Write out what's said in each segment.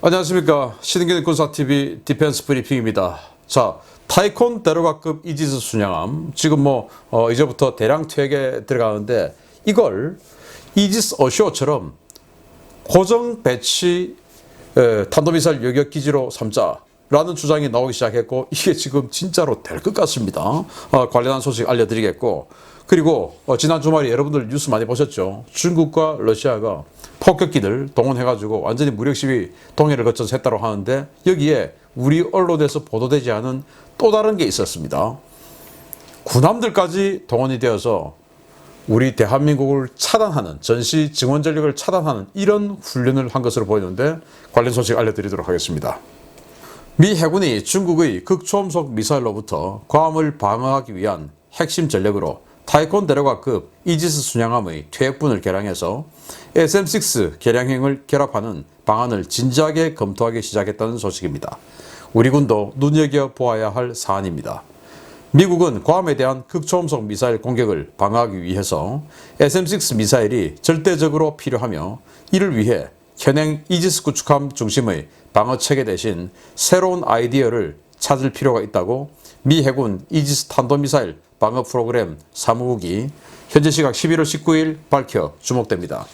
안녕하십니까. 신흥균 군사TV 디펜스 브리핑입니다. 자, 타이콘 대로가급 이지스 순양함 지금 이제부터 대량 투획에 들어가는데 이걸 이지스 어쇼처럼 고정 배치 탄도미사일 요격 기지로 삼자라는 주장이 나오기 시작했고, 이게 지금 진짜로 될 것 같습니다. 관련한 소식 알려드리겠고, 그리고 지난 주말에 여러분들 뉴스 많이 보셨죠. 중국과 러시아가 폭격기들 동원해가지고 완전히 무력 시위 동해를 거쳐서 했다고 하는데, 여기에 우리 언론에서 보도되지 않은 또 다른 게 있었습니다. 군함들까지 동원이 되어서 우리 대한민국을 차단하는, 전시 증원 전력을 차단하는 이런 훈련을 한 것으로 보이는데, 관련 소식 알려드리도록 하겠습니다. 미 해군이 중국의 극초음속 미사일로부터 괌을 방어하기 위한 핵심 전력으로 타이콘 대로가급 이지스 순양함의 퇴역분을 개량해서 SM-6 개량형을 결합하는 방안을 진지하게 검토하기 시작했다는 소식입니다. 우리 군도 눈여겨보아야 할 사안입니다. 미국은 괌에 대한 극초음속 미사일 공격을 방어하기 위해서 SM-6 미사일이 절대적으로 필요하며, 이를 위해 현행 이지스 구축함 중심의 방어체계 대신 새로운 아이디어를 찾을 필요가 있다고 미 해군 이지스 탄도미사일 방어 프로그램 사무국이 현재 시각 11월 19일 밝혀 주목됩니다.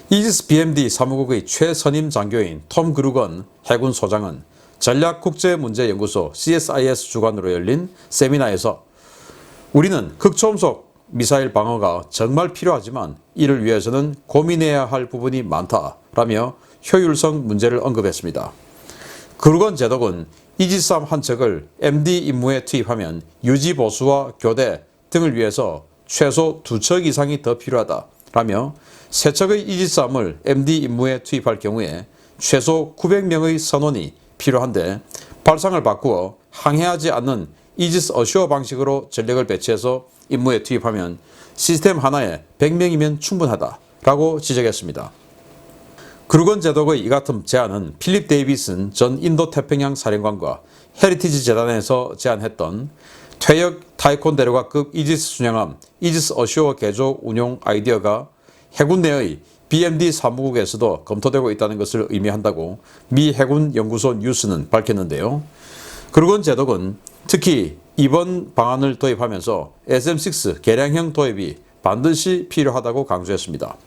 이지스 BMD 사무국의 최선임 장교인 톰 그루건 해군 소장은 전략국제문제연구소 CSIS 주관으로 열린 세미나에서 우리는 극초음속 미사일 방어가 정말 필요하지만 이를 위해서는 고민해야 할 부분이 많다라며 효율성 문제를 언급했습니다. 그루건 제독은 이지스함 한 척을 MD 임무에 투입하면 유지 보수와 교대 등을 위해서 최소 2척 이상이 더 필요하다라며, 3척의 이지스함을 MD 임무에 투입할 경우에 최소 900명의 선원이 필요한데, 발상을 바꾸어 항해하지 않는 이지스 어쇼어 방식으로 전력을 배치해서 임무에 투입하면 시스템 하나에 100명이면 충분하다라고 지적했습니다. 그루건 제독의 이 같은 제안은 필립 데이비슨 전 인도태평양 사령관과 헤리티지 재단에서 제안했던 퇴역 타이콘 대로가급 이지스 순양함 이지스 어쇼어 개조 운용 아이디어가 해군 내의 BMD 사무국에서도 검토되고 있다는 것을 의미한다고 미 해군 연구소 뉴스는 밝혔는데요. 그루건 제독은 특히 이번 방안을 도입하면서 SM-6 개량형 도입이 반드시 필요하다고 강조했습니다.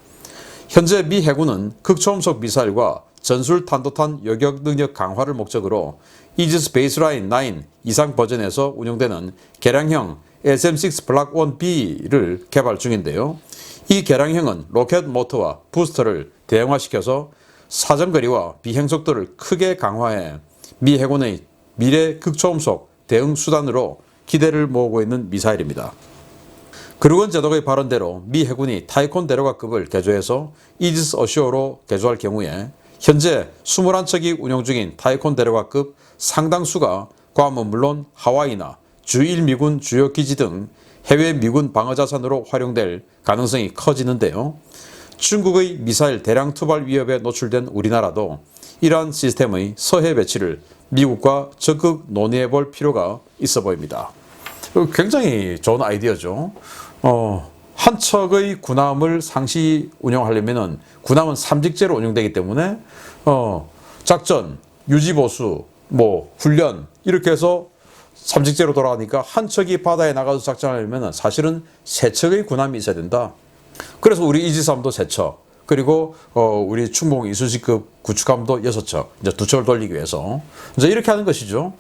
현재 미 해군은 극초음속 미사일과 전술 탄도탄 요격 능력 강화를 목적으로 이지스 베이스라인 9 이상 버전에서 운용되는 개량형 SM-6 블락 1B를 개발 중인데요. 이 개량형은 로켓 모터와 부스터를 대형화시켜서 사정거리와 비행속도를 크게 강화해 미 해군의 미래 극초음속 대응 수단으로 기대를 모으고 있는 미사일입니다. 그루건 제독의 발언대로 미 해군이 타이콘 대로가급을 개조해서 이지스 어쇼어로 개조할 경우에 현재 21척이 운용 중인 타이콘 대로가급 상당수가 괌은 물론 하와이나 주1 미군 주요 기지 등 해외 미군 방어자산으로 활용될 가능성이 커지는데요. 중국의 미사일 대량 투발 위협에 노출된 우리나라도 이러한 시스템의 서해 배치를 미국과 적극 논의해 볼 필요가 있어 보입니다. 굉장히 좋은 아이디어죠. 한 척의 군함을 상시 운영하려면 군함은 삼직제로 운영되기 때문에 작전, 유지보수, 훈련 이렇게 해서 삼직제로 돌아가니까 한 척이 바다에 나가서 작전하려면 사실은 3척의 군함이 있어야 된다. 그래서 우리 이지스함도 3척, 그리고 우리 충북 이수지급 구축함도 6척, 이제 2척을 돌리기 위해서 이제 이렇게 하는 것이죠.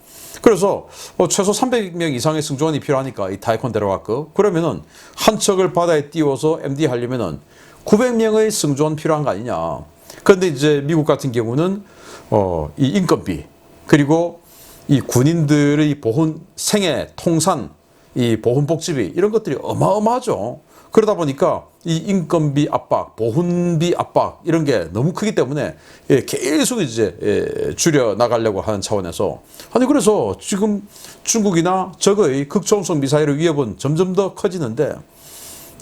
그래서 최소 300명 이상의 승조원이 필요하니까 이 타이콘 대로가급, 그러면은 한 척을 바다에 띄워서 MD 하려면은 900명의 승조원 필요한 거 아니냐. 그런데 이제 미국 같은 경우는 이 인건비, 그리고 이 군인들의 보훈, 생애, 통산, 이 보훈복지비 이런 것들이 어마어마하죠. 그러다 보니까 이 인건비 압박, 보훈비 압박 이런 게 너무 크기 때문에 계속 이제 줄여 나가려고 하는 차원에서, 아니 그래서 지금 중국이나 적의 극초음속 미사일의 위협은 점점 더 커지는데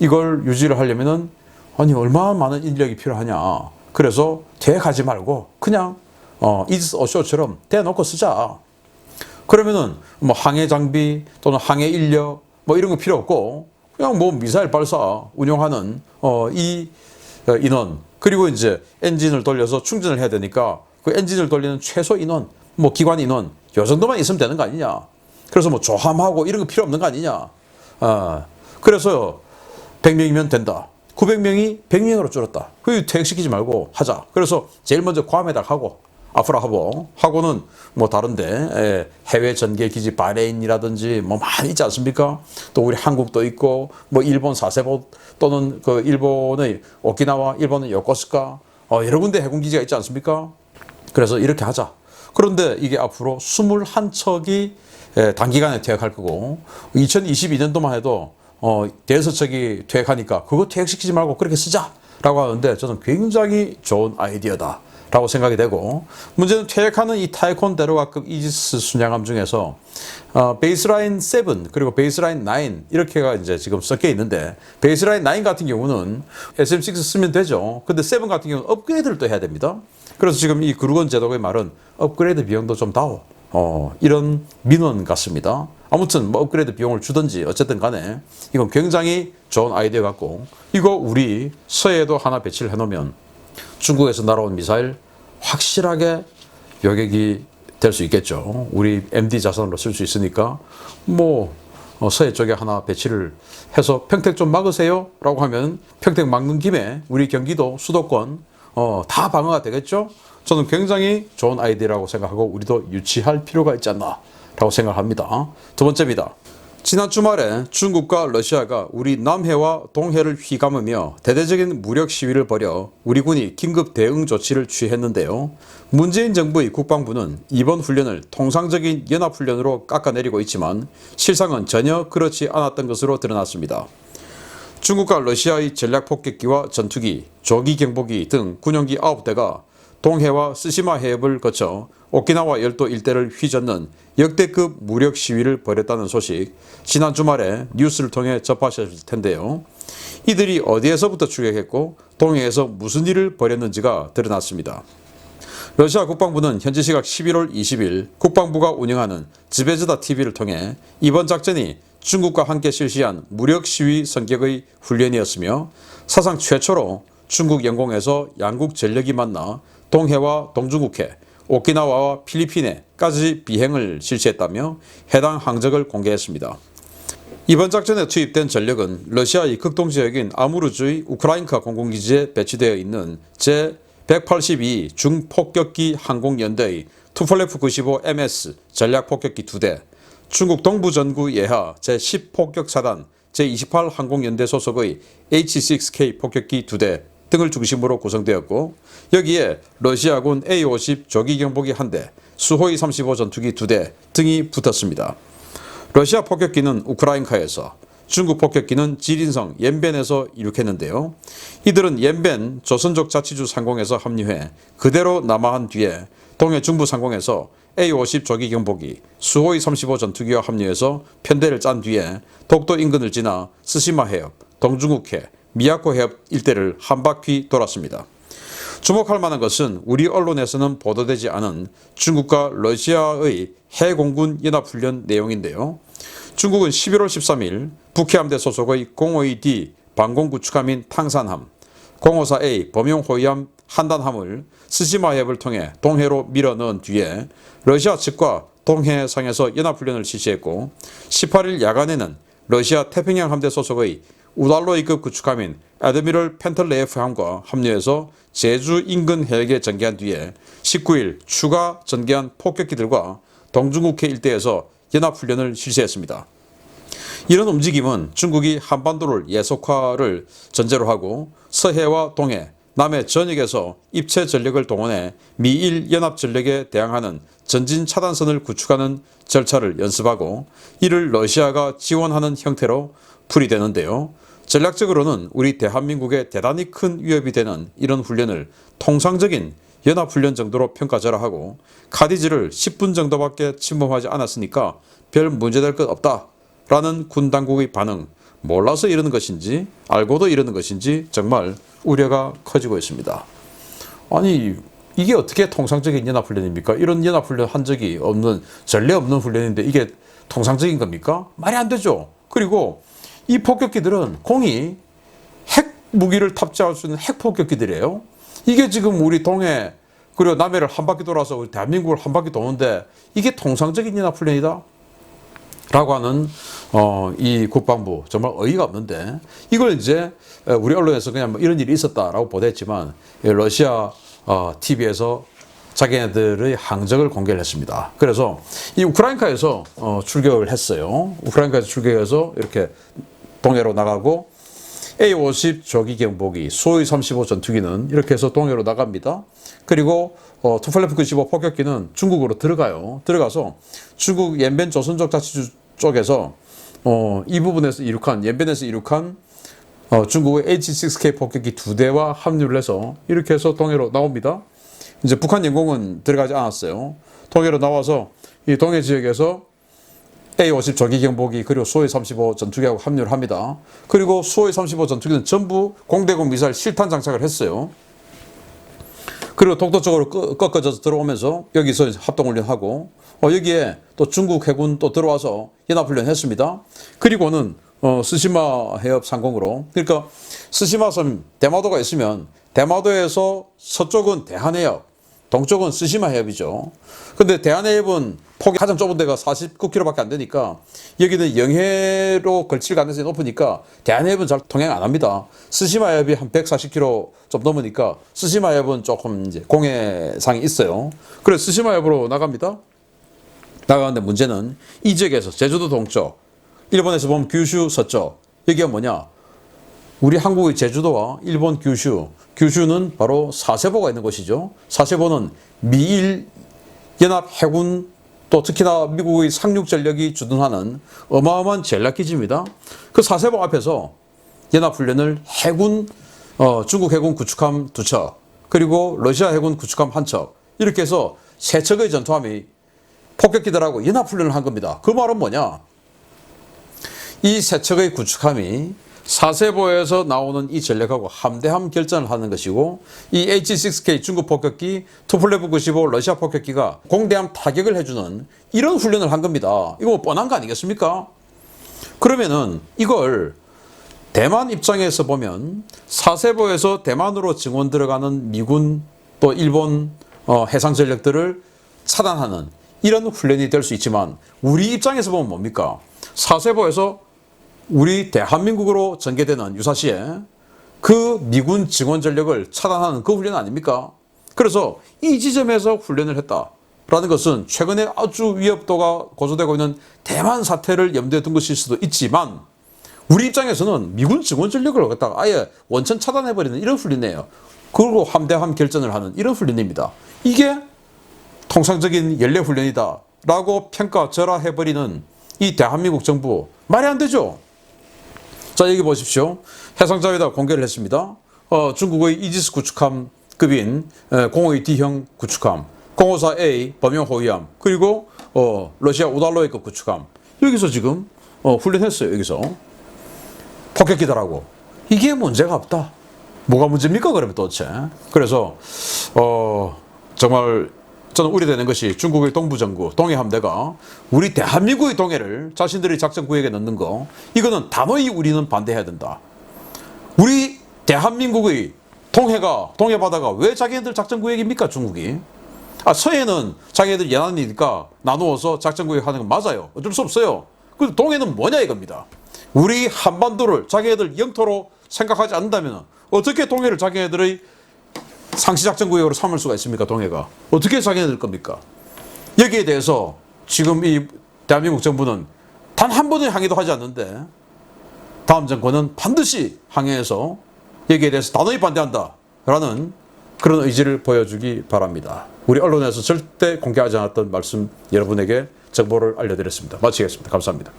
이걸 유지를 하려면은 아니 얼마나 많은 인력이 필요하냐. 그래서 대가지 말고 그냥 이지스 어쇼처럼 대놓고 쓰자. 그러면은 항해 장비 또는 항해 인력 이런 거 필요 없고 그냥 미사일 발사 운용하는 이 인원, 그리고 이제 엔진을 돌려서 충전을 해야 되니까 그 엔진을 돌리는 최소 인원, 뭐 기관 인원 요 정도만 있으면 되는 거 아니냐. 그래서 뭐 조함하고 이런 거 필요 없는 거 아니냐. 그래서 100명이면 된다. 900명이 100명으로 줄었다. 그 퇴역시키지 말고 하자. 그래서 제일 먼저 괌에다 하고 아프라 하고는 뭐 다른데 해외 전개 기지 바레인이라든지 뭐 많이 있지 않습니까? 또 우리 한국도 있고 뭐 일본 사세보 또는 그 일본의 오키나와 일본의 요코스카 여러 군데 해군 기지가 있지 않습니까? 그래서 이렇게 하자. 그런데 이게 앞으로 21척이 단기간에 퇴역할 거고 2022년도만 해도 대여섯척이 퇴역하니까 그거 퇴역시키지 말고 그렇게 쓰자라고 하는데 저는 굉장히 좋은 아이디어다 라고 생각이 되고, 문제는 퇴역하는 이 타이콘 데로가급 이지스 순양함 중에서 베이스라인 7 그리고 베이스라인 9 이렇게가 이제 지금 섞여 있는데, 베이스라인 9 같은 경우는 SM6 쓰면 되죠. 근데 7 같은 경우는 업그레이드를 또 해야 됩니다. 그래서 지금 이 그루건 제독의 말은 업그레이드 비용도 좀 다오, 이런 민원 같습니다. 아무튼 뭐 업그레이드 비용을 주든지 어쨌든 간에 이건 굉장히 좋은 아이디어 같고, 이거 우리 서해에도 하나 배치를 해놓으면 중국에서 날아온 미사일 확실하게 요격이 될 수 있겠죠. 우리 MD 자산으로 쓸 수 있으니까 뭐 서해 쪽에 하나 배치를 해서 평택 좀 막으세요 라고 하면 평택 막는 김에 우리 경기도 수도권 다 방어가 되겠죠. 저는 굉장히 좋은 아이디어라고 생각하고 우리도 유치할 필요가 있지 않나 라고 생각합니다. 두 번째입니다. 지난 주말에 중국과 러시아가 우리 남해와 동해를 휘감으며 대대적인 무력 시위를 벌여 우리 군이 긴급 대응 조치를 취했는데요. 문재인 정부의 국방부는 이번 훈련을 통상적인 연합훈련으로 깎아내리고 있지만 실상은 전혀 그렇지 않았던 것으로 드러났습니다. 중국과 러시아의 전략폭격기와 전투기, 조기경보기 등 군용기 9대가 동해와 스시마 해협을 거쳐 오키나와 열도 일대를 휘젓는 역대급 무력 시위를 벌였다는 소식, 지난 주말에 뉴스를 통해 접하셨을 텐데요. 이들이 어디에서부터 출격했고 동해에서 무슨 일을 벌였는지가 드러났습니다. 러시아 국방부는 현지 시각 11월 20일 국방부가 운영하는 즈베즈다 TV를 통해 이번 작전이 중국과 함께 실시한 무력 시위 성격의 훈련이었으며 사상 최초로 중국 영공에서 양국 전력이 만나 동해와 동중국해, 오키나와와 필리핀에까지 비행을 실시했다며 해당 항적을 공개했습니다. 이번 작전에 투입된 전력은 러시아의 극동지역인 아무르주의 우크라인카 공군기지에 배치되어 있는 제182 중폭격기 항공연대의 투폴레프 95MS 전략폭격기 2대, 중국 동부전구 예하 제10폭격사단 제28 항공연대 소속의 H-6K 폭격기 2대 등을 중심으로 구성되었고, 여기에 러시아군 A-50 조기경보기 1대, 수호이 35 전투기 2대 등이 붙었습니다. 러시아 폭격기는 우크라인카에서, 중국 폭격기는 지린성 옌벤에서 이륙했는데요. 이들은 옌벤 조선족 자치주 상공에서 합류해 그대로 남하한 뒤에 동해 중부 상공에서 A-50 조기경보기, 수호이 35 전투기와 합류해서 편대를 짠 뒤에 독도 인근을 지나 스시마 해협, 동중국해, 미야코 해협 일대를 한 바퀴 돌았습니다. 주목할 만한 것은 우리 언론에서는 보도되지 않은 중국과 러시아의 해공군 연합훈련 내용인데요. 중국은 11월 13일 북해함대 소속의 052D 방공구축함인 탕산함, 054A 범용호위함 한단함을 스시마 해협을 통해 동해로 밀어넣은 뒤에 러시아 측과 동해상에서 연합훈련을 실시했고, 18일 야간에는 러시아 태평양 함대 소속의 우달로이급 구축함인 아드미럴 펜틀레예프함과 합류해서 제주 인근 해역에 전개한 뒤에 19일 추가 전개한 폭격기들과 동중국해 일대에서 연합훈련을 실시했습니다. 이런 움직임은 중국이 한반도를 예속화를 전제로 하고 서해와 동해, 남해 전역에서 입체 전력을 동원해 미일 연합전력에 대항하는 전진 차단선을 구축하는 절차를 연습하고 이를 러시아가 지원하는 형태로 풀이되는데요. 전략적으로는 우리 대한민국에 대단히 큰 위협이 되는 이런 훈련을 통상적인 연합훈련 정도로 평가절하하고 카디즈를 10분 정도밖에 침범하지 않았으니까 별 문제될 것 없다라는 군 당국의 반응, 몰라서 이러는 것인지 알고도 이러는 것인지 정말 우려가 커지고 있습니다. 아니 이게 어떻게 통상적인 연합훈련입니까? 이런 연합훈련 한 적이 없는, 전례 없는 훈련인데 이게 통상적인 겁니까? 말이 안 되죠. 그리고 이 폭격기들은 공이 핵 무기를 탑재할 수 있는 핵 폭격기들이에요. 이게 지금 우리 동해 그리고 남해를 한 바퀴 돌아서 우리 대한민국을 한 바퀴 도는데 이게 통상적인 연합훈련이다? 라고 하는 이 국방부 정말 어이가 없는데 이걸 이제 우리 언론에서 그냥 뭐 이런 일이 있었다라고 보도했지만 러시아 TV에서 자기네들의 항적을 공개를 했습니다. 그래서 이 우크라이나에서 출격을 했어요. 우크라이나에서 출격해서 이렇게 동해로 나가고 A-50 조기 경보기, 수호이 35 전투기는 이렇게 해서 동해로 나갑니다. 그리고 투플레프 95 폭격기는 중국으로 들어가요. 들어가서 중국延边 조선족 자치주 쪽에서 이 부분에서 이륙한,延边에서 이륙한 중국의 H-6K 폭격기 2대와 합류를 해서 이렇게 해서 동해로 나옵니다. 이제 북한 영공은 들어가지 않았어요. 동해로 나와서 이 동해 지역에서 A-50 조기 경보기 그리고 수호이 35 전투기하고 합류를 합니다. 그리고 수호이 35 전투기는 전부 공대공 미사일 실탄 장착을 했어요. 그리고 독도 쪽으로 꺾어져서 들어오면서 여기서 합동훈련하고 여기에 또 중국 해군 또 들어와서 연합훈련 했습니다. 그리고는 스시마 해협 상공으로, 그러니까 스시마섬 대마도가 있으면 대마도에서 서쪽은 대한해협, 동쪽은 스시마 해협이죠. 근데 대한해협은 폭이 가장 좁은 데가 49km밖에 안 되니까 여기는 영해로 걸칠 가능성이 높으니까 대한해협은 잘 통행 안 합니다. 스시마 해협이 한 140km 좀 넘으니까 스시마 해협은 조금 이제 공해상이 있어요. 그래서 스시마 해협으로 나갑니다. 나가는데 문제는 이 지역에서 제주도 동쪽, 일본에서 보면 규슈 서쪽, 여기가 뭐냐? 우리 한국의 제주도와 일본 규슈는 바로 사세보가 있는 곳이죠. 사세보는 미일 연합 해군 또 특히나 미국의 상륙 전력이 주둔하는 어마어마한 전략기지입니다. 그 사세보 앞에서 연합훈련을 중국 해군 구축함 2척, 그리고 러시아 해군 구축함 1척, 이렇게 해서 3척의 전투함이 폭격기들하고 연합훈련을 한 겁니다. 그 말은 뭐냐? 이 3척의 구축함이 사세보에서 나오는 이 전력하고 함대함 결전을 하는 것이고, 이 H-6K 중국 폭격기, 투플레브 95 러시아 폭격기가 공대함 타격을 해주는 이런 훈련을 한 겁니다. 이거 뭐 뻔한 거 아니겠습니까? 그러면은 이걸 대만 입장에서 보면 사세보에서 대만으로 증원 들어가는 미군 또 일본 해상 전력들을 차단하는 이런 훈련이 될 수 있지만, 우리 입장에서 보면 뭡니까? 사세보에서 우리 대한민국으로 전개되는 유사시에 그 미군 증원 전력을 차단하는 그 훈련 아닙니까? 그래서 이 지점에서 훈련을 했다라는 것은 최근에 아주 위협도가 고조되고 있는 대만 사태를 염두에 둔 것일 수도 있지만, 우리 입장에서는 미군 증원 전력을 갖다가 아예 원천 차단해버리는 이런 훈련이에요. 그리고 함대함 결전을 하는 이런 훈련입니다. 이게 통상적인 연례 훈련이다 라고 평가절하해버리는 이 대한민국 정부, 말이 안 되죠. 자, 여기 보십시오. 해상자위다 공개를 했습니다. 중국의 이지스 구축함급인 052D형 구축함, 054A 범용 호위함, 그리고 러시아 우달로이급 구축함, 여기서 지금 훈련했어요. 여기서 폭격기들하고. 이게 문제가 없다. 뭐가 문제입니까 그러면 도대체? 그래서 정말 저는 우려되는 것이 중국의 동부전구 동해함대가 우리 대한민국의 동해를 자신들의 작전구역에 넣는 거, 이거는 단호히 우리는 반대해야 된다. 우리 대한민국의 동해바다가 왜 자기네들 작전구역입니까? 중국이 서해는 자기네들 연안이니까 나누어서 작전구역 하는 건 맞아요. 어쩔 수 없어요. 근데 동해는 뭐냐 이겁니다. 우리 한반도를 자기네들 영토로 생각하지 않는다면 어떻게 동해를 자기네들의 상시작전구역으로 삼을 수가 있습니까? 동해가 어떻게 자기네들 겁니까? 여기에 대해서 지금 이 대한민국 정부는 단 한 번의 항의도 하지 않는데, 다음 정권은 반드시 항의해서 여기에 대해서 단호히 반대한다라는 그런 의지를 보여주기 바랍니다. 우리 언론에서 절대 공개하지 않았던 말씀 여러분에게 정보를 알려드렸습니다. 마치겠습니다. 감사합니다.